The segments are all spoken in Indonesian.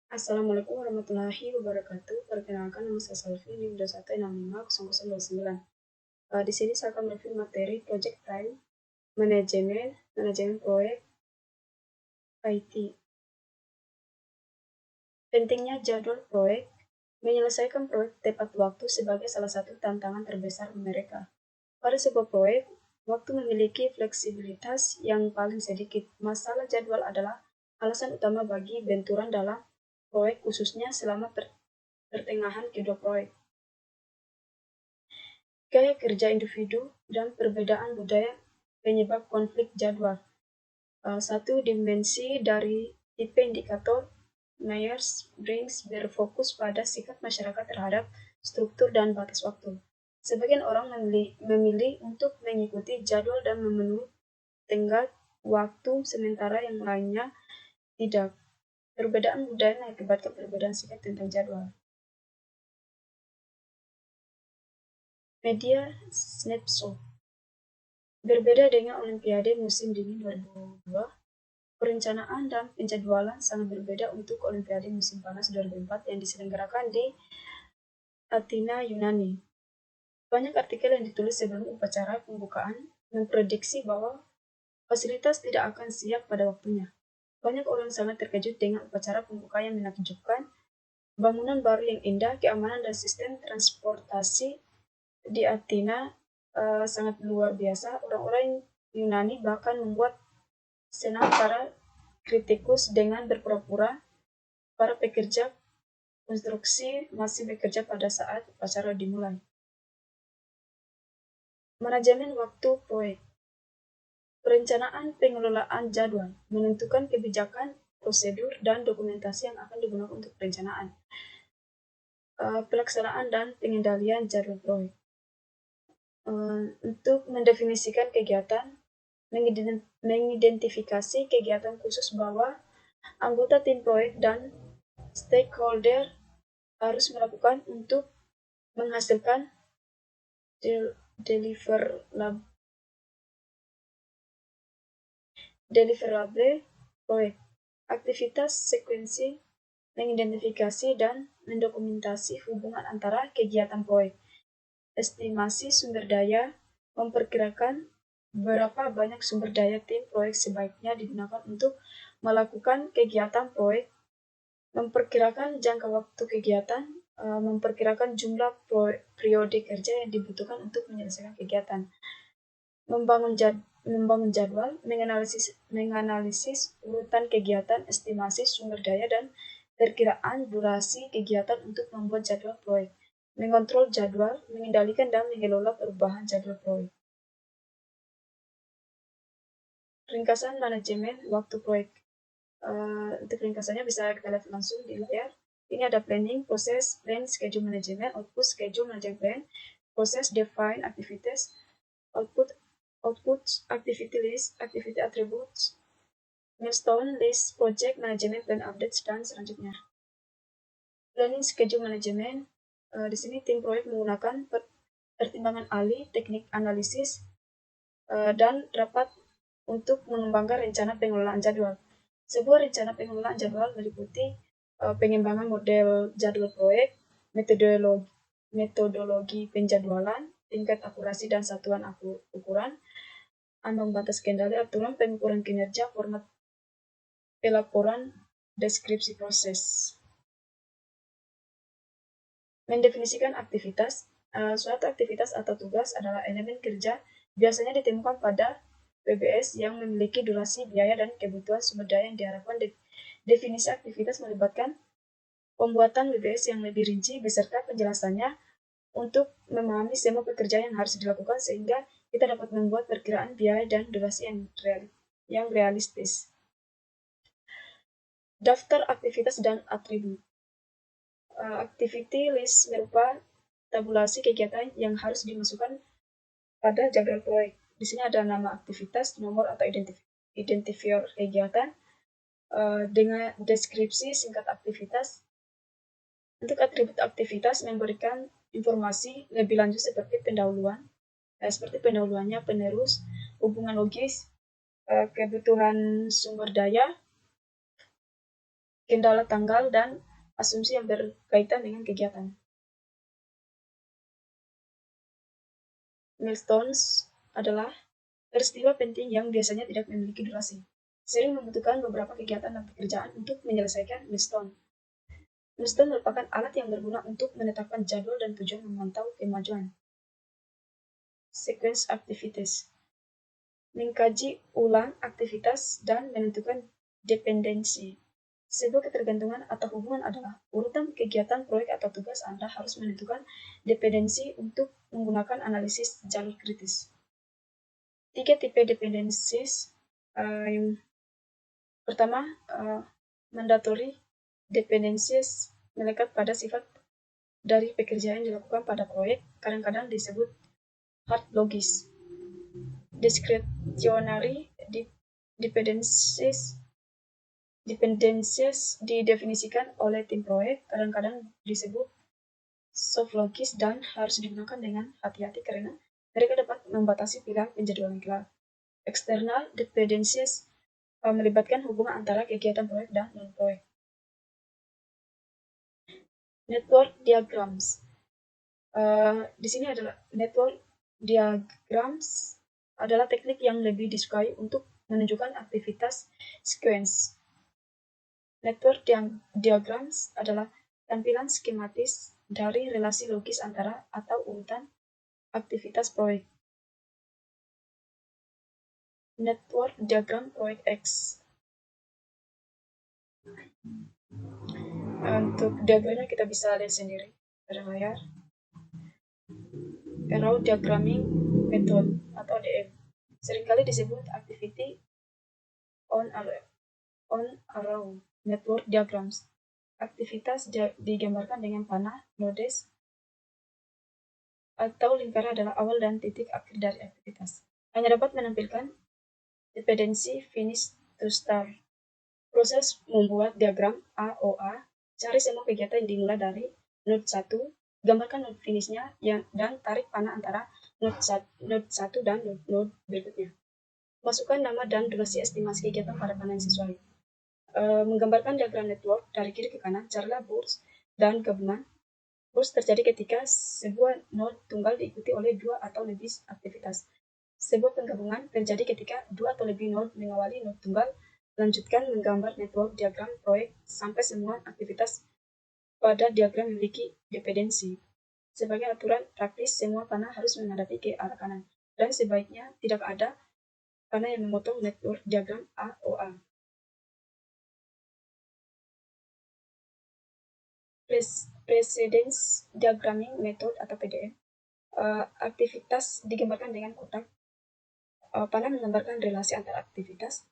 Assalamualaikum warahmatullahi wabarakatuh. Perkenalkan, nama saya Salvi, NIM 21650029. Di sini saya akan mereview materi Project Time Manajemen Proyek IT. Pentingnya jadwal proyek. Menyelesaikan proyek tepat waktu sebagai salah satu tantangan terbesar mereka. Pada sebuah proyek, waktu memiliki fleksibilitas yang paling sedikit. Masalah jadwal adalah alasan utama bagi benturan dalam proyek, khususnya selama pertengahan kedua proyek. Gaya kerja individu dan perbedaan budaya penyebab konflik jadwal. Satu dimensi dari tipe indikator Myers-Briggs berfokus pada sikap masyarakat terhadap struktur dan batas waktu. Sebagian orang memilih untuk mengikuti jadwal dan memenuhi tenggat waktu, sementara yang lainnya tidak. Perbedaan budaya mengakibatkan perbedaan sikap tentang jadwal. Media snapshot. Berbeda dengan Olimpiade musim dingin 2002, perencanaan dan penjadwalan sangat berbeda untuk Olimpiade musim panas 2004 yang diselenggarakan di Athena, Yunani. Banyak artikel yang ditulis sebelum upacara pembukaan memprediksi bahwa fasilitas tidak akan siap pada waktunya. Banyak orang sangat terkejut dengan upacara pembukaan yang menakjubkan, bangunan baru yang indah, keamanan dan sistem transportasi di Athena sangat luar biasa. Orang-orang Yunani bahkan membuat senang para kritikus dengan berpura-pura para pekerja konstruksi masih bekerja pada saat upacara dimulai. Manajemen waktu proyek. Perencanaan pengelolaan jadwal menentukan kebijakan, prosedur, dan dokumentasi yang akan digunakan untuk perencanaan, pelaksanaan, dan pengendalian jadwal proyek. Untuk mendefinisikan kegiatan, mengidentifikasi kegiatan khusus bahwa anggota tim proyek dan stakeholder harus melakukan untuk menghasilkan deliverable proyek. Aktivitas sekuensi mengidentifikasi dan mendokumentasi hubungan antara kegiatan proyek. Estimasi sumber daya memperkirakan berapa banyak sumber daya tim proyek sebaiknya digunakan untuk melakukan kegiatan proyek. Memperkirakan jangka waktu kegiatan, memperkirakan jumlah periode kerja yang dibutuhkan untuk menyelesaikan kegiatan. Membangun jadwal, menganalisis urutan kegiatan, estimasi sumber daya, dan perkiraan durasi kegiatan untuk membuat jadwal proyek. Mengontrol jadwal, mengendalikan dan mengelola perubahan jadwal proyek. Ringkasan manajemen waktu proyek. Untuk ringkasannya bisa kita lihat langsung di layar. Ini ada planning, proses, plan, schedule management, output, schedule management plan, proses, define, activities, output, activity list, activity attributes, milestone list, project management plan updates, dan selanjutnya. Planning, schedule management. Di sini tim proyek menggunakan pertimbangan ahli, teknik analisis, dan rapat untuk mengembangkan rencana pengelolaan jadwal. Sebuah rencana pengelolaan jadwal meliputi pengembangan model jadwal proyek, metodologi penjadwalan, tingkat akurasi dan satuan ukuran, ambang batas kendali, aturan pengukuran kinerja, format pelaporan, deskripsi proses. Mendefinisikan aktivitas. Suatu aktivitas atau tugas adalah elemen kerja biasanya ditemukan pada WBS yang memiliki durasi, biaya, dan kebutuhan sumber daya yang diharapkan. Definisi aktivitas melibatkan pembuatan WBS yang lebih rinci beserta penjelasannya untuk memahami semua pekerjaan yang harus dilakukan sehingga kita dapat membuat perkiraan biaya dan durasi yang realistis. Daftar aktivitas dan atribut. Activity list berupa tabulasi kegiatan yang harus dimasukkan pada jadwal proyek. Di sini ada nama aktivitas, nomor atau identifier kegiatan, dengan deskripsi singkat aktivitas. Untuk atribut aktivitas memberikan informasi lebih lanjut seperti pendahuluannya, penerus, hubungan logis, kebutuhan sumber daya, kendala tanggal, dan asumsi yang berkaitan dengan kegiatan. Milestones adalah peristiwa penting yang biasanya tidak memiliki durasi. Sering membutuhkan beberapa kegiatan dan pekerjaan untuk menyelesaikan milestone. Milestone merupakan alat yang berguna untuk menetapkan jadwal dan tujuan memantau kemajuan. Sequence activities. Mengkaji ulang aktivitas dan menentukan dependensi. Sebuah ketergantungan atau hubungan adalah urutan kegiatan, proyek, atau tugas. Anda harus menentukan dependensi untuk menggunakan analisis jalur kritis. 3 tipe dependencies. Yang pertama, mandatory dependencies melekat pada sifat dari pekerjaan yang dilakukan pada proyek, kadang-kadang disebut hard logis. Discretionary dependencies didefinisikan oleh tim proyek, kadang-kadang disebut soft logis, dan harus digunakan dengan hati-hati karena mereka dapat membatasi pilihan penjadwalan kelar. External dependencies melibatkan hubungan antara kegiatan proyek dan non-proyek. Network diagrams. Di sini adalah network diagrams adalah teknik yang lebih disukai untuk menunjukkan aktivitas sequence. Network diagrams adalah tampilan skematis dari relasi logis antara atau urutan aktivitas proyek. Network diagram proyek X. Untuk diagramnya kita bisa lihat sendiri pada layar. Arrow diagramming method atau DM seringkali disebut activity on arrow network diagrams. Aktivitas digambarkan dengan panah, nodes, atau lingkaran adalah awal dan titik akhir dari aktivitas. Hanya dapat menampilkan dependensi finish to start. Proses membuat diagram AOA, cari semua kegiatan yang dimulai dari node 1, gambarkan node finishnya dan tarik panah antara node 1 dan node berikutnya. Masukkan nama dan durasi estimasi kegiatan pada panah yang sesuai. Menggambarkan diagram network dari kiri ke kanan, carilah burst dan gabungan. Burst terjadi ketika sebuah node tunggal diikuti oleh 2 atau lebih aktivitas. Sebuah penggabungan terjadi ketika 2 atau lebih node mengawali node tunggal. Lanjutkan menggambar network diagram proyek sampai semua aktivitas pada diagram memiliki dependensi. Sebagai aturan praktis, semua panah harus menghadapi ke arah kanan, dan sebaiknya tidak ada panah yang memotong network diagram AOA. Precedence diagramming method atau PDM. Aktivitas digambarkan dengan kotak. Panah menggambarkan relasi antar aktivitas,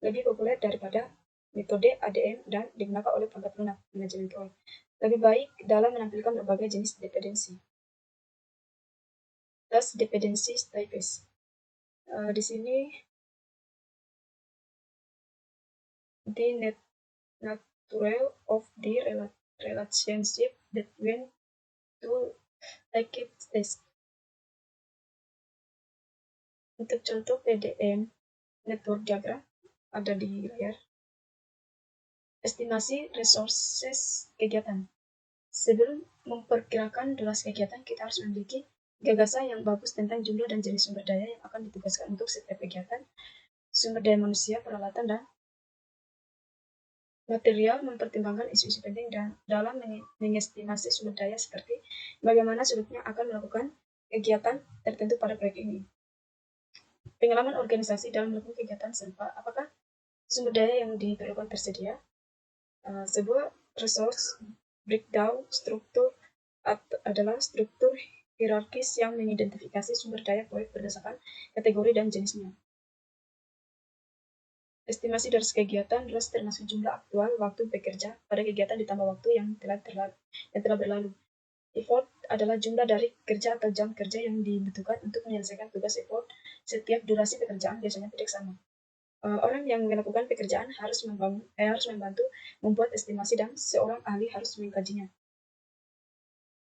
lebih populer daripada metode ADM dan digunakan oleh perangkat lunak manajemen proyek. Lebih baik dalam menampilkan berbagai jenis dependensi. Thus, dependency types. Di sini the natural of the relationship between two activities. Untuk contoh PDM network diagram ada di layar. Estimasi resources kegiatan. Sebelum memperkirakan durasi kegiatan, kita harus memiliki gagasan yang bagus tentang jumlah dan jenis sumber daya yang akan ditugaskan untuk setiap kegiatan. Sumber daya manusia, peralatan, dan material mempertimbangkan isu-isu penting dalam mengestimasi sumber daya seperti bagaimana sulitnya akan melakukan kegiatan tertentu pada proyek ini. Pengalaman organisasi dalam melakukan kegiatan serupa, apakah sumber daya yang diperlukan tersedia? Sebuah resource breakdown struktur adalah struktur hierarkis yang mengidentifikasi sumber daya proyek berdasarkan kategori dan jenisnya. Estimasi dari kegiatan adalah termasuk jumlah aktual waktu bekerja pada kegiatan ditambah waktu yang telah berlalu. Effort adalah jumlah dari kerja atau jam kerja yang dibutuhkan untuk menyelesaikan tugas. Effort setiap durasi pekerjaan biasanya tidak sama. Orang yang melakukan pekerjaan harus membantu membuat estimasi dan seorang ahli harus mengkajinya.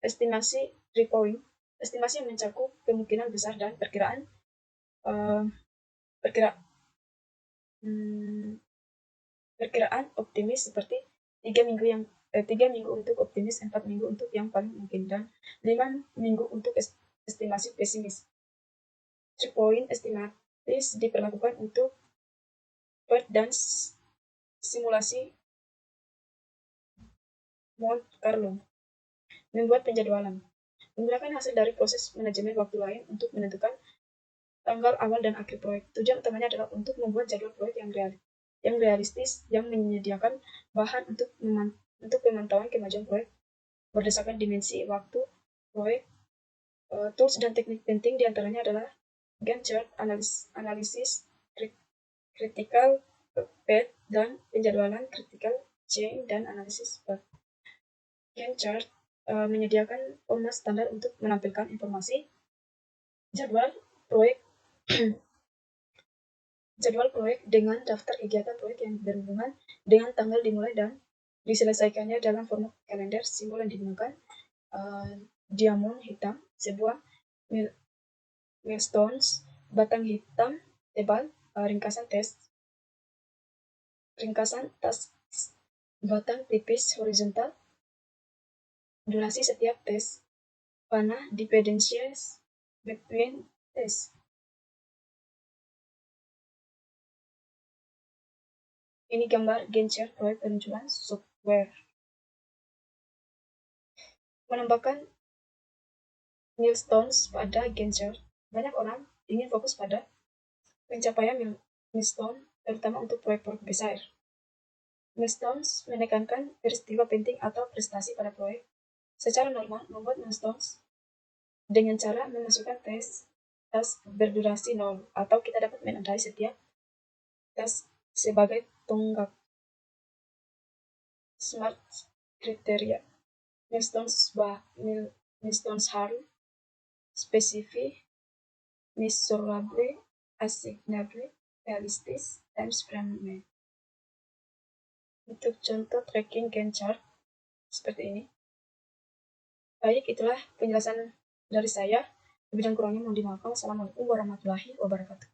Estimasi recurring, estimasi yang mencakup kemungkinan besar dan perkiraan optimis seperti 3 minggu untuk optimis, 4 minggu untuk yang paling mungkin, dan 5 minggu untuk estimasi pesimis. 3-point estimatis diperlakukan untuk PERT dan simulasi Monte Carlo. Membuat penjadwalan. Menggunakan hasil dari proses manajemen waktu lain untuk menentukan tanggal awal dan akhir proyek. Tujuan utamanya adalah untuk membuat jadwal proyek yang realistis, yang menyediakan bahan untuk pemantauan kemajuan proyek berdasarkan dimensi waktu proyek. Tools dan teknik penting diantaranya adalah Gantt chart, analisis critical path, dan penjadwalan critical chain dan analisis path. Gantt chart menyediakan format standar untuk menampilkan informasi jadwal proyek dengan daftar kegiatan proyek yang berhubungan dengan tanggal dimulai dan diselesaikannya dalam format kalender. Simbol yang digunakan diamond hitam, sebuah milestones, batang hitam tebal, ringkasan task, batang tipis horizontal, durasi setiap tes, panah dependencies between tes. Ini gambar Gantt chart proyek peluncuran software. Menambahkan milestones pada Gantt chart. Banyak orang ingin fokus pada pencapaian milestone, terutama untuk proyek-proyek besar. Milestones menekankan peristiwa penting atau prestasi pada proyek. Secara normal, membuat milestones dengan cara memasukkan task berdurasi 0, atau kita dapat menandai setiap task sebagai tonggak. SMART kriteria. Milestones harus spesifik, measurable, assignable, realistis, time frame. Untuk contoh tracking Gantt chart seperti ini. Baik, itulah penjelasan dari saya. Lebih dan kurangnya mohon dimaafkan. Wassalamualaikum warahmatullahi wabarakatuh.